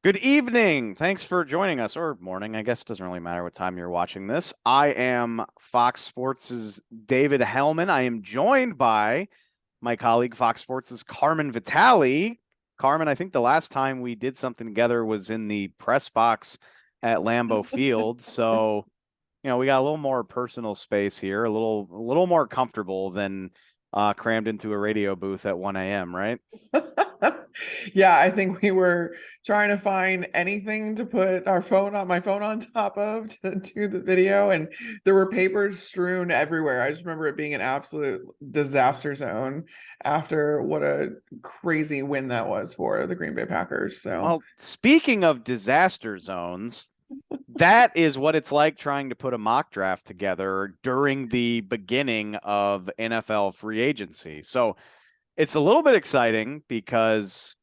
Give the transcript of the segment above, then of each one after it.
Good evening. Thanks for joining us, or morning. I guess it doesn't really matter what time you're watching this. I am Fox Sports' David Hellman. I am joined by my colleague, Fox Sports' Carmen Vitale. Carmen, I think the last time we did something together was in the press box at Lambeau Field. So, we got a little more personal space here, a little more comfortable than crammed into a radio booth at 1 a.m., right? Yeah, I think we were trying to find anything to put my phone on top of to do the video, and there were papers strewn everywhere. I just remember it being an absolute disaster zone after what a crazy win that was for the Green Bay Packers. So Well, speaking of disaster zones, that is what it's like trying to put a mock draft together during the beginning of NFL free agency. So it's a little bit exciting because,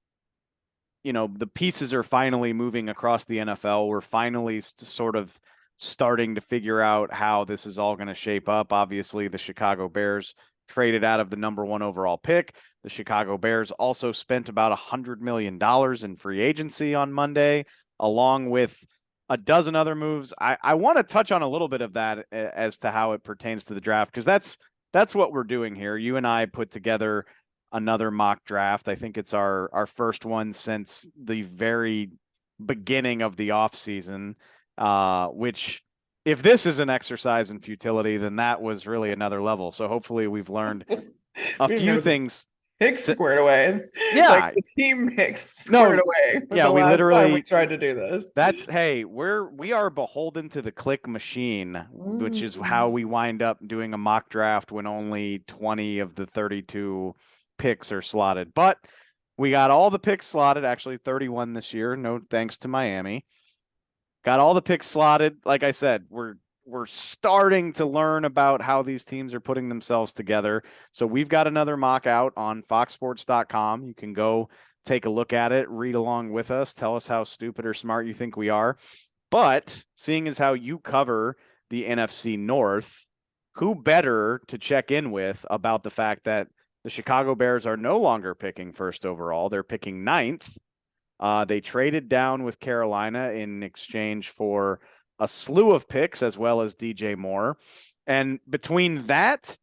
the pieces are finally moving across the NFL. We're finally sort of starting to figure out how this is all going to shape up. Obviously, the Chicago Bears traded out of the number one overall pick. The Chicago Bears also spent about $100 million in free agency on Monday, along with a dozen other moves. I want to touch on a little bit of that as to how it pertains to the draft, because that's what we're doing here. You and I put together another mock draft. I think it's our first one since the very beginning of the offseason, which if this is an exercise in futility, then that was really another level. So hopefully we've learned a we few know the things. picks squared away, like Yeah. the team picks squared No, away was yeah, the we last time we literally tried to do this. that's hey, we are beholden to the click machine, which is how Mm. we wind up doing a mock draft when only 20 of the 32 picks are slotted. But we got all the picks slotted, actually 31 this year, no thanks to Miami. Got all the picks slotted. Like I said, we're starting to learn about how these teams are putting themselves together. So we've got another mock out on foxsports.com. You can go take a look at it, read along with us, tell us how stupid or smart you think we are. But seeing as how you cover the NFC North, who better to check in with about the fact that the Chicago Bears are no longer picking first overall? They're picking ninth. They traded down with Carolina in exchange for a slew of picks as well as DJ Moore. And between that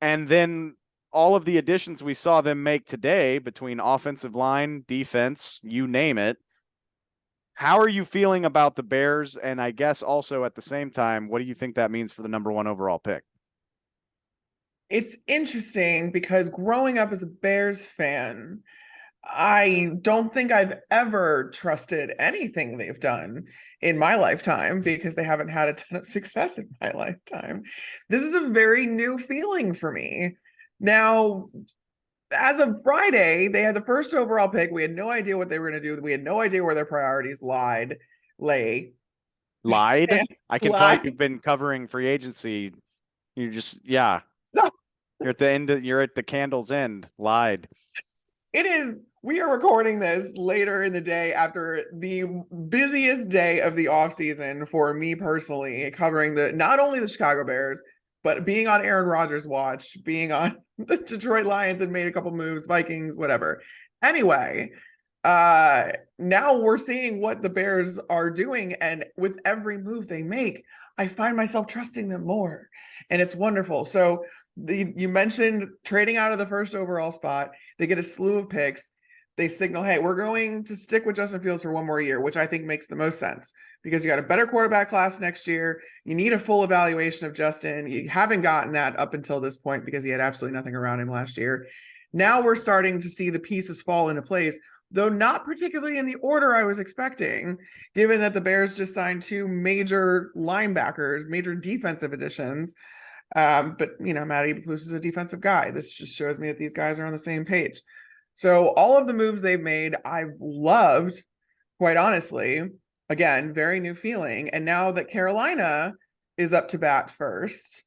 and then all of the additions we saw them make today between offensive line, defense, you name it, how are you feeling about the Bears? And I guess also at the same time, what do you think that means for the number one overall pick? It's interesting because growing up as a Bears fan, I don't think I've ever trusted anything they've done in my lifetime because they haven't had a ton of success in my lifetime. This is a very new feeling for me. Now, as of Friday, they had the first overall pick. We had no idea what they were going to do. We had no idea where their priorities lay. Lied? And I can tell lied. you've been covering free agency. You're just, yeah, So you're at the end, you're at the candle's end. Lied. it is. We are recording this later in the day after the busiest day of the off season for me personally, covering the not only the Chicago Bears, but being on Aaron Rodgers' watch, being on the Detroit Lions and made a couple moves, Vikings, whatever. Anyway, now we're seeing what the Bears are doing, and with every move they make, I find myself trusting them more, and it's wonderful. So you mentioned trading out of the first overall spot. They get a slew of picks. They signal, hey, we're going to stick with Justin Fields for one more year, which I think makes the most sense because you got a better quarterback class next year. You need a full evaluation of Justin. You haven't gotten that up until this point because he had absolutely nothing around him last year. Now we're starting to see the pieces fall into place, though not particularly in the order I was expecting, given that the Bears just signed two major linebackers, major defensive additions. But Matty Eberflus is a defensive guy. This just shows me that these guys are on the same page. So all of the moves they've made, I've loved, quite honestly. Again, very new feeling. And now that Carolina is up to bat first,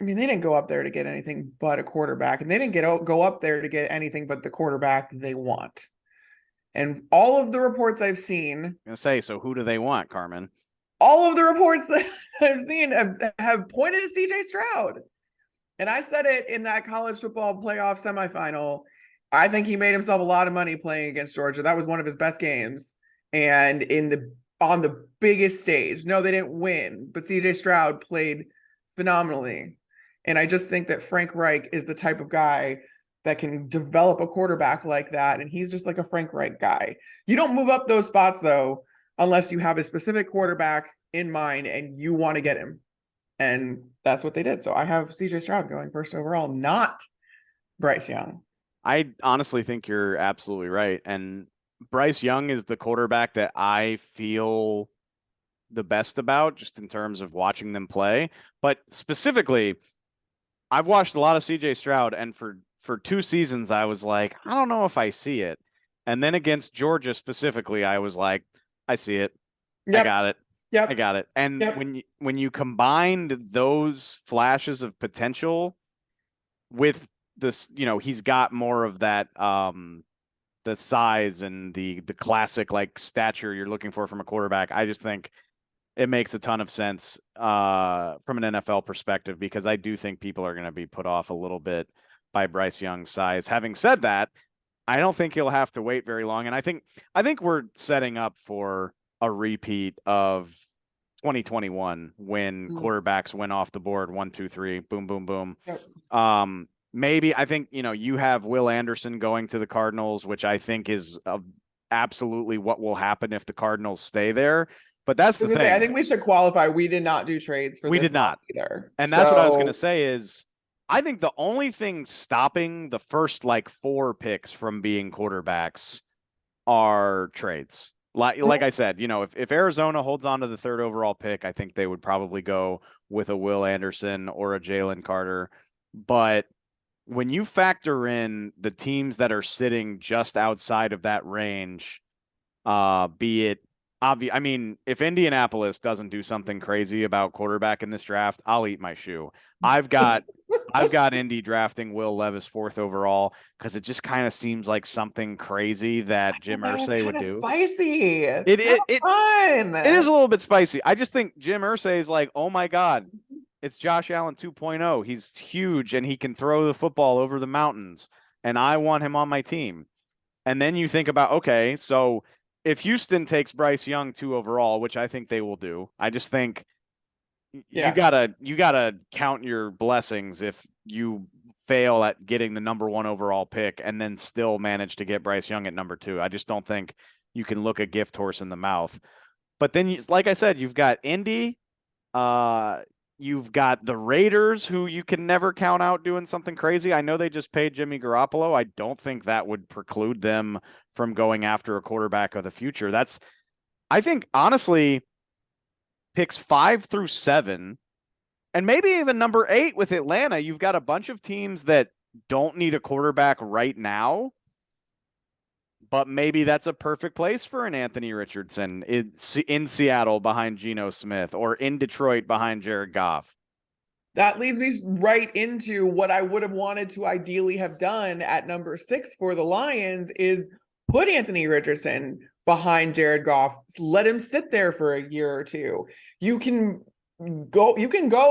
I mean, they didn't go up there to get anything but a quarterback, and they didn't go up there to get anything but the quarterback they want. And all of the reports I've seen, I'm gonna say, so who do they want, Carmen? all of the reports that I've seen have pointed to CJ Stroud. And I said it in that college football playoff semifinal. I think he made himself a lot of money playing against Georgia. That was one of his best games. and on the biggest stage. No, they didn't win, but CJ Stroud played phenomenally. And I just think that Frank Reich is the type of guy that can develop a quarterback like that. And he's just like a Frank Reich guy. You don't move up those spots, though, unless you have a specific quarterback in mind and you want to get him. And that's what they did. So I have CJ Stroud going first overall, not Bryce Young. I honestly think you're absolutely right. And Bryce Young is the quarterback that I feel the best about just in terms of watching them play. But specifically, I've watched a lot of CJ Stroud, and for 2 seasons, I was like, I don't know if I see it. And then against Georgia specifically, I was like, I see it. Yep. I got it. Yep. I got it. And Yep. when you combined those flashes of potential with this, he's got more of that the size and the classic like stature you're looking for from a quarterback. I just think it makes a ton of sense from an NFL perspective, because I do think people are going to be put off a little bit by Bryce Young's size. Having said that, I don't think he'll have to wait very long. And I think we're setting up for a repeat of 2021 when quarterbacks went off the board 1, 2, 3, boom, boom, boom. Yep. Maybe I think, you have Will Anderson going to the Cardinals, which I think is absolutely what will happen if the Cardinals stay there. But that's the thing. I think we should qualify. We did not do trades for we this did not either. And that's what I was going to say is I think the only thing stopping the first like 4 picks from being quarterbacks are trades. Like I said, if Arizona holds on to the 3rd overall pick, I think they would probably go with a Will Anderson or a Jalen Carter. But when you factor in the teams that are sitting just outside of that range, be it obvious, I mean, if Indianapolis doesn't do something crazy about quarterback in this draft, I'll eat my shoe. I've got Indy drafting Will Levis 4th overall because it just kind of seems like something crazy that Jim Irsay would do. Spicy. It is a little bit spicy. I just think Jim Irsay is like, oh my God, it's Josh Allen 2.0. He's huge and he can throw the football over the mountains, and I want him on my team. And then you think about, okay, so if Houston takes Bryce Young 2 overall, which I think they will do, I just think you gotta count your blessings if you fail at getting the number 1 overall pick and then still manage to get Bryce Young at number 2. I just don't think you can look a gift horse in the mouth. But then, like I said, you've got Indy, you've got the Raiders, who you can never count out doing something crazy. I know they just paid Jimmy Garoppolo. I don't think that would preclude them from going after a quarterback of the future. I think, honestly, picks 5 through 7, and maybe even number 8 with Atlanta, you've got a bunch of teams that don't need a quarterback right now, but maybe that's a perfect place for an Anthony Richardson in Seattle behind Geno Smith, or in Detroit behind Jared Goff. That leads me right into what I would have wanted to ideally have done at number 6 for the Lions is put Anthony Richardson behind Jared Goff. Let him sit there for a year or 2. You can go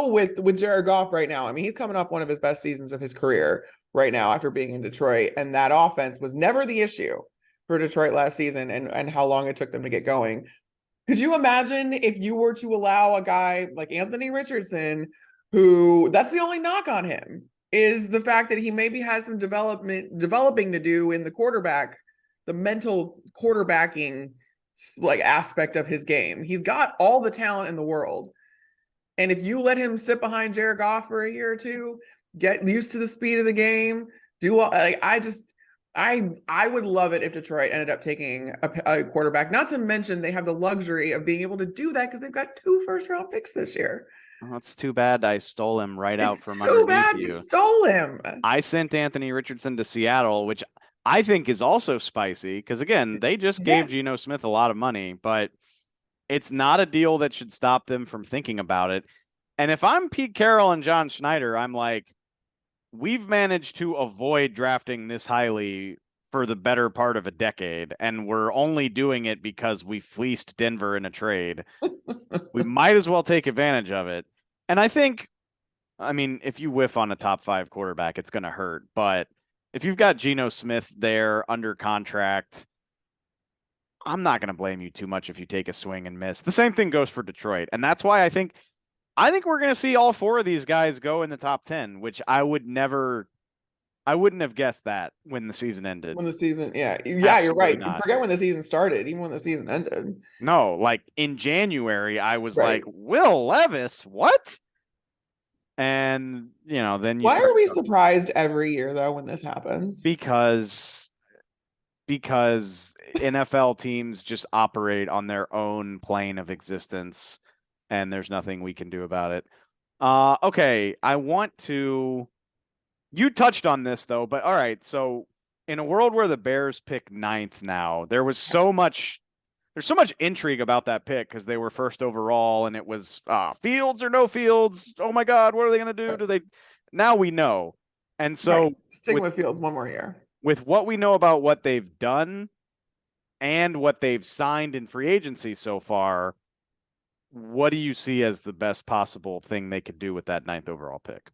with Jared Goff right now. I mean, he's coming off one of his best seasons of his career right now after being in Detroit, and that offense was never the issue for Detroit last season, and how long it took them to get going. Could you imagine if you were to allow a guy like Anthony Richardson, who that's the only knock on him, is the fact that he maybe has some developing to do in the mental quarterbacking like aspect of his game. He's got all the talent in the world. And if you let him sit behind Jared Goff for a year or 2, get used to the speed of the game, I would love it if Detroit ended up taking a quarterback. Not to mention they have the luxury of being able to do that because they've got 2 first-round picks this year. Well, it's too bad I stole him out from underneath you. Too bad you stole him. I sent Anthony Richardson to Seattle, which I think is also spicy because, again, they just gave Geno Smith a lot of money, but it's not a deal that should stop them from thinking about it. And if I'm Pete Carroll and John Schneider, I'm like, we've managed to avoid drafting this highly for the better part of a decade, and we're only doing it because we fleeced Denver in a trade. We might as well take advantage of it. And I think, I mean, if you whiff on a top 5 quarterback, it's going to hurt. But if you've got Geno Smith there under contract, I'm not going to blame you too much if you take a swing and miss. The same thing goes for Detroit. And that's why I think we're going to see all four of these guys go in the top 10, which I wouldn't have guessed that when the season ended. When the season, yeah, you're Absolutely right. not. Forget when the season started, even when the season ended. No, like in January, I was Right. like, Will Levis, what? And, then you Why start are we surprised every year though when this happens? because NFL teams just operate on their own plane of existence and there's nothing we can do about it. Okay, you touched on this though, but all right, so in a world where the Bears pick ninth now, there's so much intrigue about that pick because they were first overall and it was Fields or no Fields. Oh my God, what are they going to do? Now we know. And so Right. Sticking with Fields one more year. with what we know about what they've done and what they've signed in free agency so far, what do you see as the best possible thing they could do with that ninth overall pick?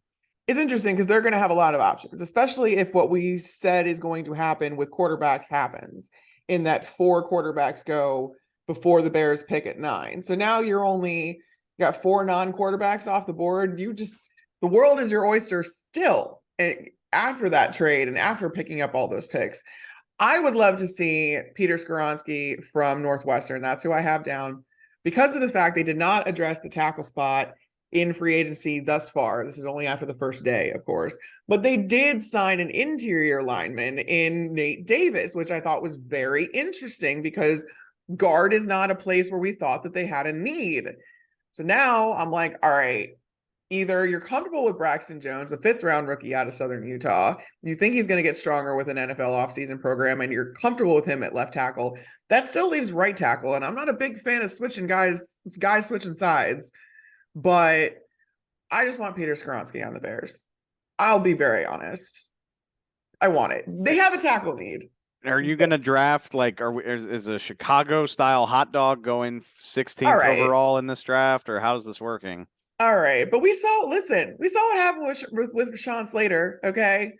It's interesting because they're going to have a lot of options, especially if what we said is going to happen with quarterbacks happens, in that 4 quarterbacks go before the Bears pick at 9. So now you're only got 4 non-quarterbacks off the board. The world is your oyster still after that trade and after picking up all those picks. I would love to see Peter Skoronski from Northwestern. That's who I have down, because of the fact they did not address the tackle spot in free agency thus far. This is only after the first day, of course, but they did sign an interior lineman in Nate Davis, which I thought was very interesting because guard is not a place where we thought that they had a need. So now I'm like, all right, either you're comfortable with Braxton Jones, a 5th-round rookie out of Southern Utah, you think he's going to get stronger with an NFL offseason program, and you're comfortable with him at left tackle. That still leaves right tackle, and I'm not a big fan of switching guys switching sides, but I just want Peter Skoronski on the Bears. I'll be very honest. I want it. They have a tackle need. Are you going to draft is a Chicago style hot dog going 16th Right. overall in this draft, or how's this working? All right, but we saw what happened with Rashawn Slater. Okay,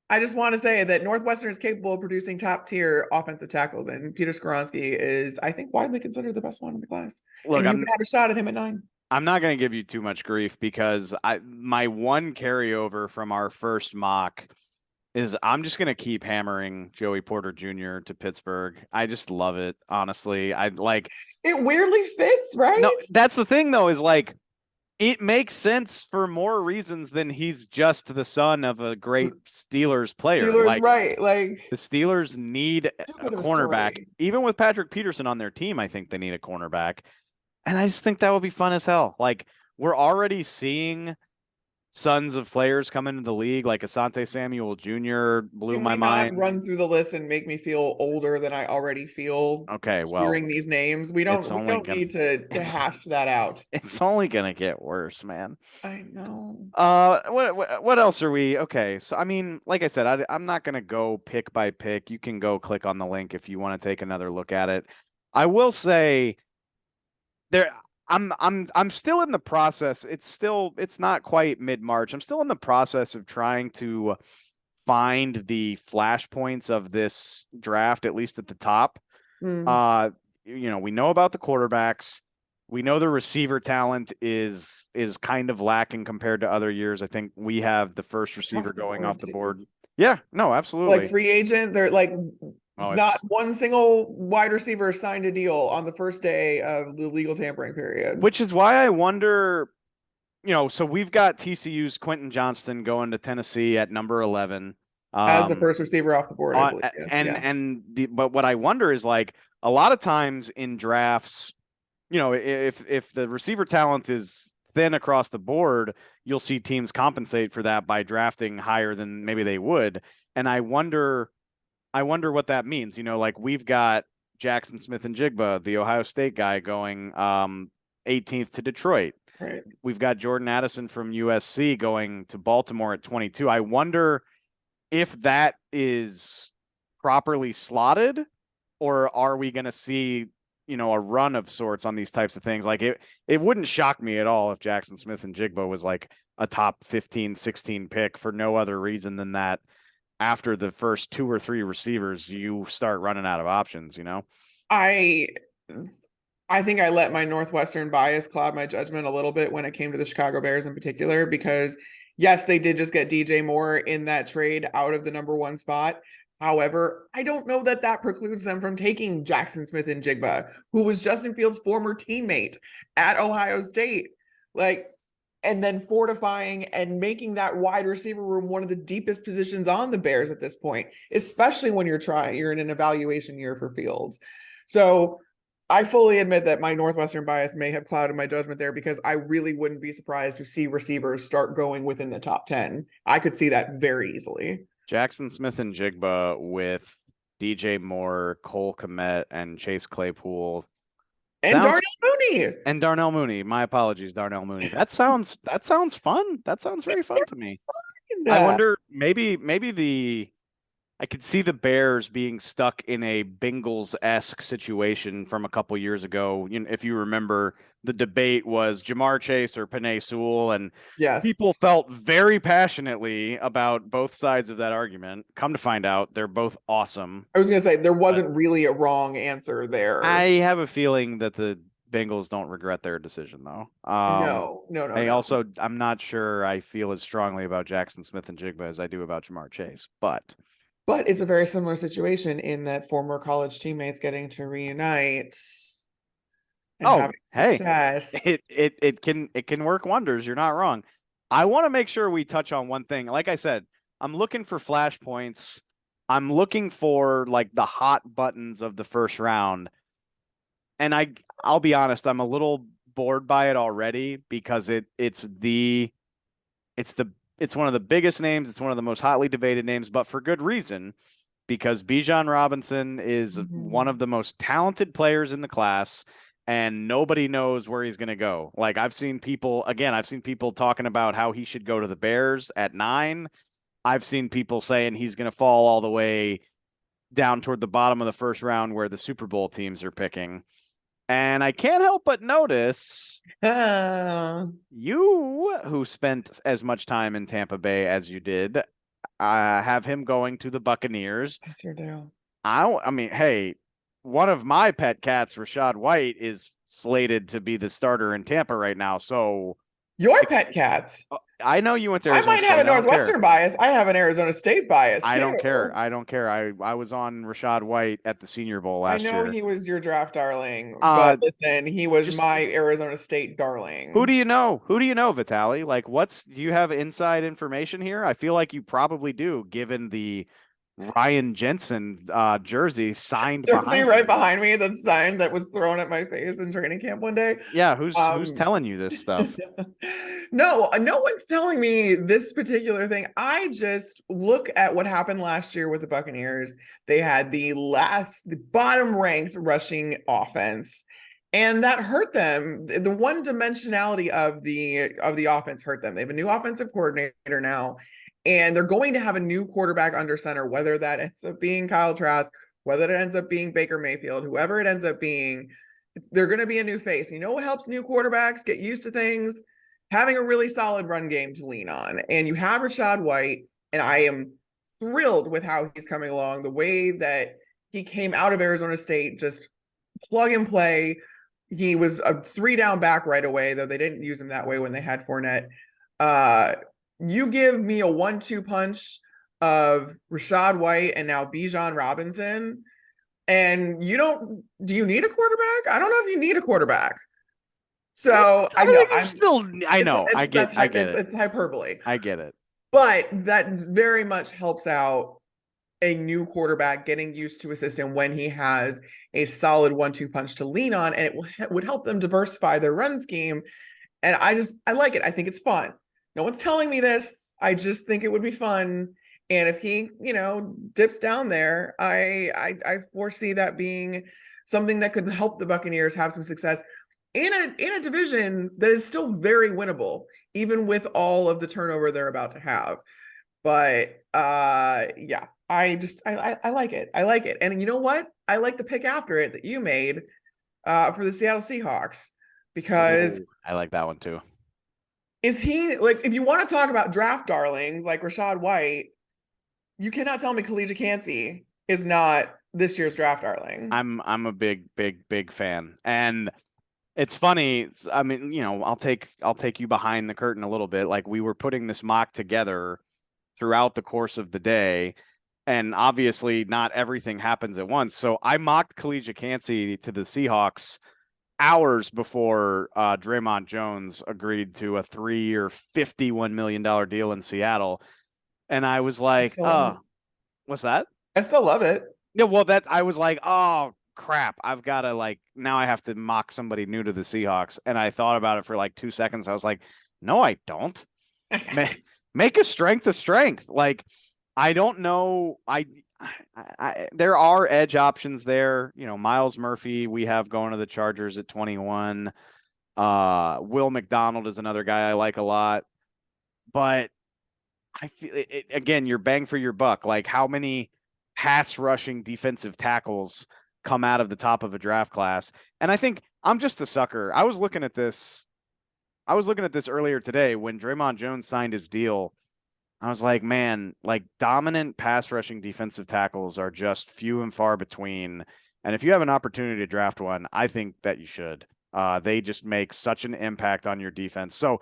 I just want to say that Northwestern is capable of producing top tier offensive tackles, and Peter Skoronski is, I think, widely considered the best one in the class. Look, and you can have a shot at him at 9. I'm not going to give you too much grief because my one carryover from our first mock is I'm just going to keep hammering Joey Porter Jr. to Pittsburgh. I just love it, honestly. I like it. Weirdly fits, right? No, that's the thing though, is like it makes sense for more reasons than he's just the son of a great Steelers player. Right? Like the Steelers need a cornerback. Even with Patrick Peterson on their team, I think they need a cornerback. And I just think that would be fun as hell. Like, we're already seeing sons of players come into the league, like Asante Samuel Jr. blew my mind. Run through the list and make me feel older than I already feel. Okay, well, hearing these names, we don't need to hash that out. It's only gonna get worse, man. I know. What else are we? Okay, so I mean, like I said, I'm not gonna go pick by pick. You can go click on the link if you want to take another look at it. I will say I'm still in the process. It's not quite mid-March. I'm still in the process of trying to find the flashpoints of this draft, at least at the top. We know about the quarterbacks. We know the receiver talent is kind of lacking compared to other years. I think we have the first receiver going off the board. Yeah, no, absolutely. Like free agent, they're like not one single wide receiver signed a deal on the first day of the legal tampering period. Which is why I wonder, so we've got TCU's Quentin Johnston going to Tennessee at number 11. As the first receiver off the board. But what I wonder is, like, a lot of times in drafts, if the receiver talent is thin across the board, you'll see teams compensate for that by drafting higher than maybe they would. And I wonder what that means. Like, we've got Jackson Smith-Njigba, the Ohio State guy, going 18th to Detroit. Right. We've got Jordan Addison from USC going to Baltimore at 22. I wonder if that is properly slotted, or are we going to see, a run of sorts on these types of things? Like, it wouldn't shock me at all if Jackson Smith-Njigba was like a top 15, 16 pick for no other reason than that after the first 2 or 3 receivers, you start running out of options, I I think I let my Northwestern bias cloud my judgment a little bit when it came to the Chicago Bears in particular, because yes, they did just get DJ Moore in that trade out of the number one spot. However, I don't know that that precludes them from taking Jackson Smith and Jigba, who was Justin Fields' former teammate at Ohio State. Like, and then fortifying and making that wide receiver room one of the deepest positions on the Bears at this point, especially when you're in an evaluation year for Fields. So I fully admit that my Northwestern bias may have clouded my judgment there, because I really wouldn't be surprised to see receivers start going within the top 10. I could see that very easily. Jackson Smith and Jigba with DJ Moore, Cole Kmet, and Chase Claypool. And Darnell Mooney. And Darnell Mooney. My apologies, Darnell Mooney. That sounds fun. That sounds very fun to me. I wonder, maybe I could see the Bears being stuck in a Bengals-esque situation from a couple years ago. You know, if you remember, the debate was Jamar Chase or Penei Sewell, and yes, people felt very passionately about both sides of that argument. Come to find out, they're both awesome. I was going to say there wasn't really a wrong answer there. I have a feeling that the Bengals don't regret their decision, though. No. Also, I'm not sure I feel as strongly about Jackson Smith and Jigba as I do about Jamar Chase, but it's a very similar situation in that former college teammates getting to reunite and having success. It can work wonders. You're not wrong. I want to make sure we touch on one thing. Like I said, I'm looking for flashpoints. I'm looking for like the hot buttons of the first round. And I'll be honest, I'm a little bored by it already, because it's one of the biggest names. It's one of the most hotly debated names, but for good reason, because Bijan Robinson is one of the most talented players in the class, and nobody knows where he's going to go. Like, I've seen people talking about how he should go to the Bears at 9. I've seen people saying he's going to fall all the way down toward the bottom of the first round where the Super Bowl teams are picking. And I can't help but notice you, who spent as much time in Tampa Bay as you did, have him going to the Buccaneers. I sure do. I mean, hey, one of my pet cats, Rachaad White, is slated to be the starter in Tampa right now. So your pet cats. I know you went to Arizona I might have a Northwestern bias. I have an Arizona State bias. I don't care. I was on Rachaad White at the Senior Bowl last year. I know he was your draft darling, but listen, he was my Arizona State darling. Who do you know? Who do you know, Vitaly? Like, do you have inside information here? I feel like you probably do, given the Ryan Jensen jersey signed behind me, that sign that was thrown at my face in training camp one day. Yeah, who's telling you this stuff? No one's telling me this particular thing. I just look at what happened last year with the Buccaneers. They had the bottom ranked rushing offense, and that hurt them. The one dimensionality of the offense hurt them. They have a new offensive coordinator now, and they're going to have a new quarterback under center, whether that ends up being Kyle Trask, whether it ends up being Baker Mayfield, whoever it ends up being, they're going to be a new face. You know what helps new quarterbacks get used to things? Having a really solid run game to lean on. And you have Rachaad White, and I am thrilled with how he's coming along. The way that he came out of Arizona State, just plug and play. He was a 3-down back right away, though they didn't use him that way when they had Fournette. You give me a 1-2 punch of Rachaad White and now Bijan Robinson, and do you need a quarterback? I don't know if you need a quarterback. So I get it. It's hyperbole. I get it. But that very much helps out a new quarterback getting used to a system when he has a solid 1-2 punch to lean on, and it would help them diversify their run scheme. And I like it. I think it's fun. No one's telling me this. I just think it would be fun. And if he, dips down there, I foresee that being something that could help the Buccaneers have some success in a division that is still very winnable, even with all of the turnover they're about to have. But yeah, I like it. I like it. And you know what? I like the pick after it that you made for the Seattle Seahawks, because I like that one too. Is he, like, if you want to talk about draft darlings like Rachaad White, you cannot tell me Khalid Kancey is not this year's draft darling. I'm a big fan. And it's funny. I mean, I'll take you behind the curtain a little bit. Like we were putting this mock together throughout the course of the day, and obviously not everything happens at once. So I mocked Collegiate Cansey to the Seahawks hours before Draymond Jones agreed to a 3-year, $51 million deal in Seattle. And I was I like, still love it. what's that? I still love it. Yeah, well, I was like, oh crap, I've got to like now I have to mock somebody new to the Seahawks, and I thought about it for like 2 seconds. I was like, no, I don't. Make a strength a strength. Like, I don't know. There are edge options there. Miles Murphy we have going to the Chargers at 21. Will McDonald is another guy I like a lot, but I feel again, you're bang for your buck. Like, how many pass rushing defensive tackles come out of the top of a draft class? And I think I'm just a sucker. I was looking at this earlier today when Draymond Jones signed his deal. I was like, man, like dominant pass rushing defensive tackles are just few and far between. And if you have an opportunity to draft one, I think that you should. They just make such an impact on your defense. So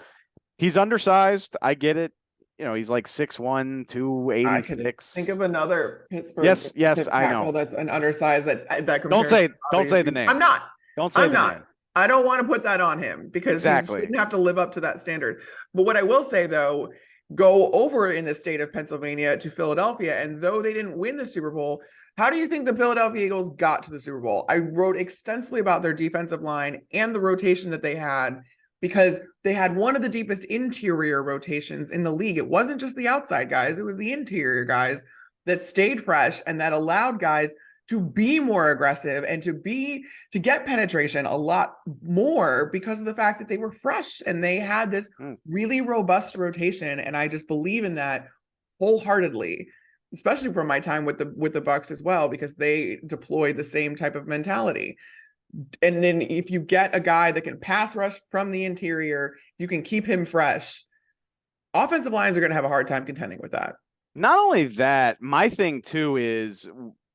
he's undersized. I get it. He's like 6'1", I could think 286. of another Pittsburgh Yes, defensive I tackle know. that's an undersized that Don't compares. say the name. I'm not. Don't say I'm the not. name. I don't want to put that on him because he Exactly. shouldn't have to live up to that standard. But what I will say though, go over in the state of Pennsylvania to Philadelphia, and though they didn't win the Super Bowl, how do you think the Philadelphia Eagles got to the Super Bowl? I wrote extensively about their defensive line and the rotation that they had because they had one of the deepest interior rotations in the league. It wasn't just the outside guys, it was the interior guys that stayed fresh and that allowed guys to be more aggressive and to get penetration a lot more because of the fact that they were fresh and they had this really robust rotation. And I just believe in that wholeheartedly, especially from my time with the Bucks as well, because they deploy the same type of mentality. And then if you get a guy that can pass rush from the interior, you can keep him fresh. Offensive lines are going to have a hard time contending with that. Not only that, my thing too is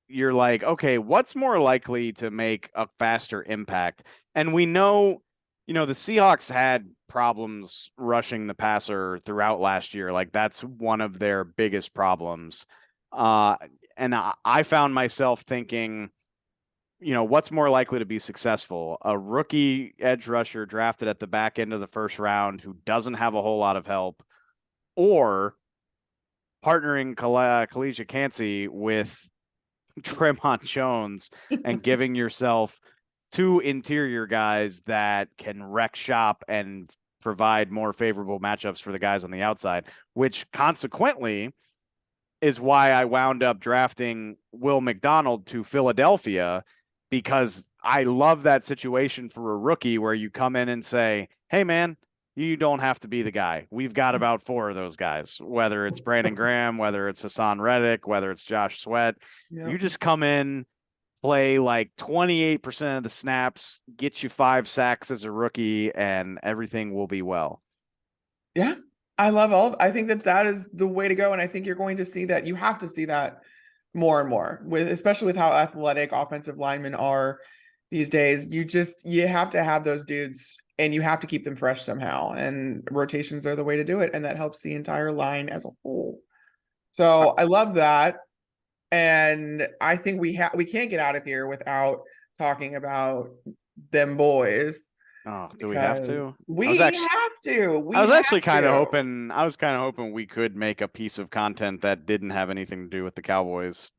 you're like, okay, what's more likely to make a faster impact? And we know, the Seahawks had problems rushing the passer throughout last year. Like that's one of their biggest problems. And I found myself thinking, what's more likely to be successful? A rookie edge rusher drafted at the back end of the first round who doesn't have a whole lot of help, or partnering Collegiate Cansey with Draymond Jones and giving yourself two interior guys that can wreck shop and provide more favorable matchups for the guys on the outside, which consequently is why I wound up drafting Will McDonald to Philadelphia, because I love that situation for a rookie where you come in and say, hey, man, you don't have to be the guy. We've got about 4 of those guys, whether it's Brandon Graham, whether it's Hassan Reddick, whether it's Josh Sweat. Yep. You just come in, play like 28% of the snaps, get you 5 sacks as a rookie, and everything will be well. Yeah, I think that is the way to go. And I think you're going to see that. You have to see that more and more, especially with how athletic offensive linemen are these days. You have to have those dudes and you have to keep them fresh somehow. And rotations are the way to do it. And that helps the entire line as a whole. So I love that. And I think we can't get out of here without talking about them boys. Oh, do we have to? We have to. I was kind of hoping we could make a piece of content that didn't have anything to do with the Cowboys.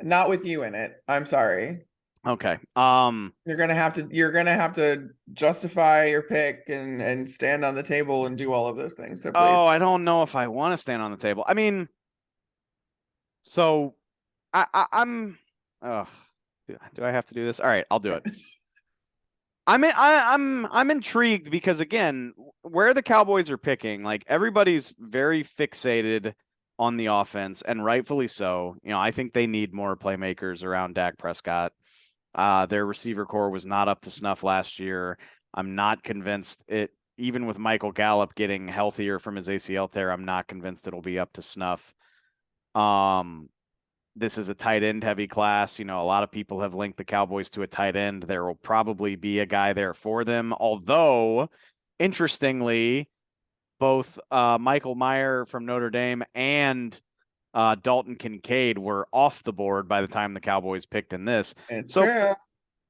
Not with you in it. I'm sorry. Okay. You're gonna have to justify your pick and stand on the table and do all of those things. So please. Oh, I don't know if I want to stand on the table. I mean, so I'm. Oh, do I have to do this? All right, I'll do it. I'm intrigued because again, where the Cowboys are picking, like everybody's very fixated on the offense, and rightfully so. I think they need more playmakers around Dak Prescott. Their receiver core was not up to snuff last year. I'm not convinced even with Michael Gallup getting healthier from his ACL tear, I'm not convinced it'll be up to snuff. this is a tight end heavy class. A lot of people have linked the Cowboys to a tight end. There will probably be a guy there for them. Although, interestingly, both Michael Mayer from Notre Dame and Dalton Kincaid were off the board by the time the Cowboys picked in this. It's So true.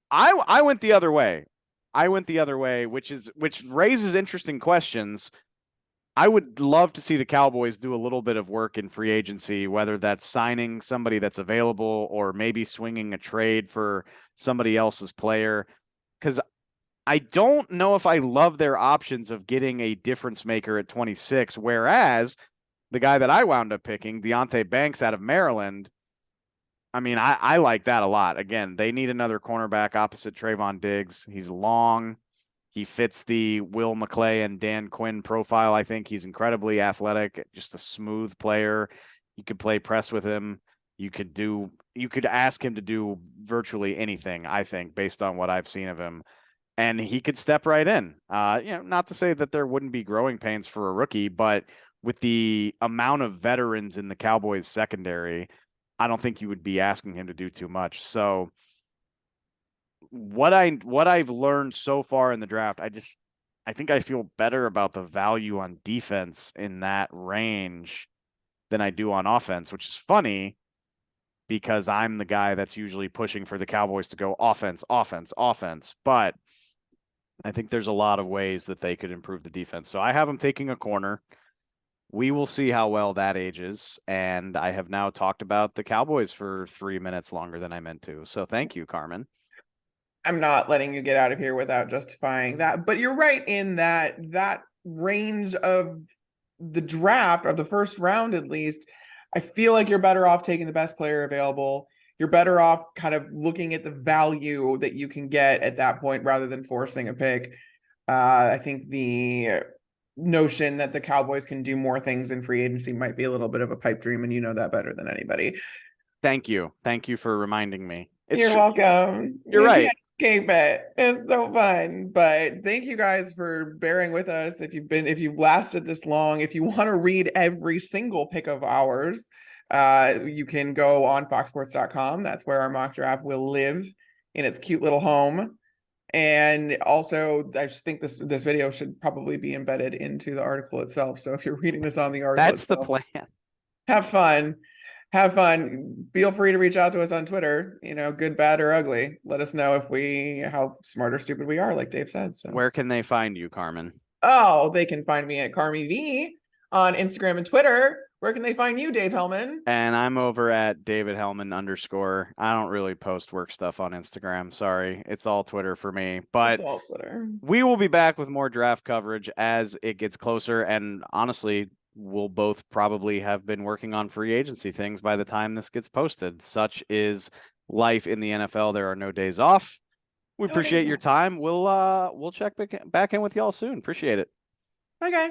I went the other way. Which raises interesting questions. I would love to see the Cowboys do a little bit of work in free agency, whether that's signing somebody that's available or maybe swinging a trade for somebody else's player. Because I don't know if I love their options of getting a difference maker at 26, whereas the guy that I wound up picking, Deonte Banks out of Maryland, I mean, I like that a lot. Again, they need another cornerback opposite Trayvon Diggs. He's long. He fits the Will McClay and Dan Quinn profile. I think he's incredibly athletic, just a smooth player. You could play press with him. You could ask him to do virtually anything, I think, based on what I've seen of him. And he could step right in. Not to say that there wouldn't be growing pains for a rookie, but with the amount of veterans in the Cowboys secondary, I don't think you would be asking him to do too much. So what I've learned so far in the draft, I think I feel better about the value on defense in that range than I do on offense, which is funny because I'm the guy that's usually pushing for the Cowboys to go offense, offense, offense. But I think there's a lot of ways that they could improve the defense. So I have them taking a corner. We will see how well that ages. And I have now talked about the Cowboys for 3 minutes longer than I meant to. So thank you, Carmen. I'm not letting you get out of here without justifying that. But you're right in that range of the draft, of the first round at least, I feel like you're better off taking the best player available. You're better off kind of looking at the value that you can get at that point rather than forcing a pick. I think the notion that the Cowboys can do more things in free agency might be a little bit of a pipe dream, and you know that better than anybody. Thank you. Thank you for reminding me. You're welcome. You're right. Can't escape it. It's so fun. But thank you guys for bearing with us. If you've lasted this long, if you want to read every single pick of ours, you can go on foxsports.com. That's where our mock draft will live in its cute little home. And also, I just think this video should probably be embedded into the article itself. So if you're reading this on the article That's itself, the plan. have fun. Have fun. Feel free to reach out to us on Twitter, good, bad, or ugly. Let us know how smart or stupid we are, like Dave said. So where can they find you, Carmen? Oh, they can find me at CarmyV on Instagram and Twitter. Where can they find you, Dave Hellman? And I'm over at David Hellman _. I don't really post work stuff on Instagram. Sorry. It's all Twitter for me. But it's all Twitter. We will be back with more draft coverage as it gets closer. And honestly, we'll both probably have been working on free agency things by the time this gets posted. Such is life in the NFL. There are no days off. We appreciate your time. We'll check back in with y'all soon. Appreciate it. Bye, guys.